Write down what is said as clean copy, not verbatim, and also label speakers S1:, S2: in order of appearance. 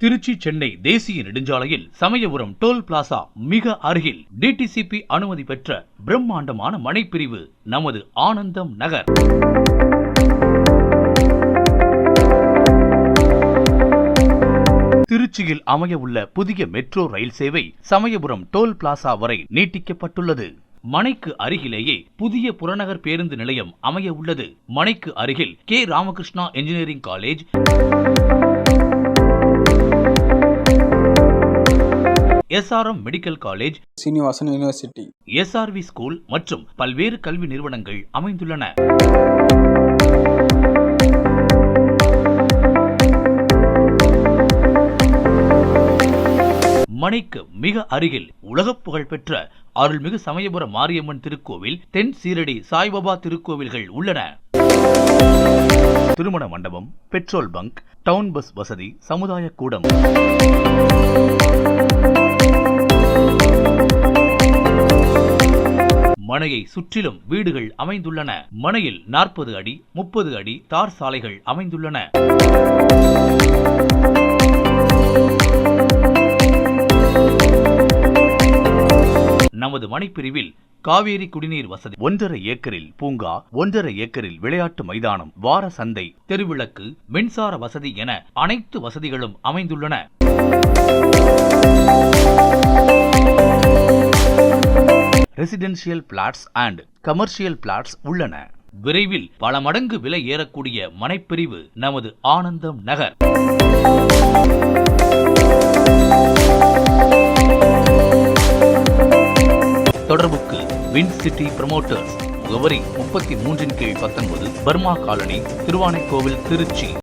S1: திருச்சி சென்னை தேசிய நெடுஞ்சாலையில் Samayapuram toll plaza மிக அருகில் டிடிசிபி அனுமதி பெற்ற பிரம்மாண்டமான மனைப்பிரிவு நமது ஆனந்தம் நகர். திருச்சியில் அமைய உள்ள புதிய மெட்ரோ ரயில் சேவை சமயபுரம் டோல் பிளாசா வரை நீட்டிக்கப்பட்டுள்ளது. மனைக்கு அருகிலேயே புதிய புறநகர் பேருந்து நிலையம் அமைய உள்ளது. மனைக்கு அருகில் K. Ramakrishna engineering college, SRM medical college,
S2: Srinivasan university,
S1: SRV school மற்றும் பல்வேறு கல்வி நிறுவனங்கள் அமைந்துள்ளன. மனைக்கு மிக அருகில் உலக புகழ் பெற்ற அருள்மிகு சமயபுர மாரியம்மன் திருக்கோவில், தென் சீரடி சாய்பாபா திருக்கோவில்கள் உள்ளன. திருமண மண்டபம், பெட்ரோல் பங்க், டவுன் பஸ் வசதி, சமுதாய கூடம், மனையை சுற்றிலும் வீடுகள் அமைந்துள்ளன. மனையில் 40 அடி 30 அடி தார் சாலைகள் அமைந்துள்ளன. நமது மனைப்பிரிவில் காவேரி குடிநீர் வசதி, 1.5 ஏக்கரில் பூங்கா, 1.5 ஏக்கரில் விளையாட்டு மைதானம், வார சந்தை, தெருவிளக்கு, மின்சார வசதி என அனைத்து வசதிகளும் அமைந்துள்ளன. Residential flats and commercial flats உள்ளன. விரைவில் பல மடங்கு விலை ஏறக்கூடிய மனைப்பிரிவு நமது ஆனந்தம் நகர். தொடர்புக்கு வின் சிட்டி ப்ரமோட்டர்ஸ், முகவரி 33/19, பர்மா காலனி, திருவானைக்கோவில், திருச்சி.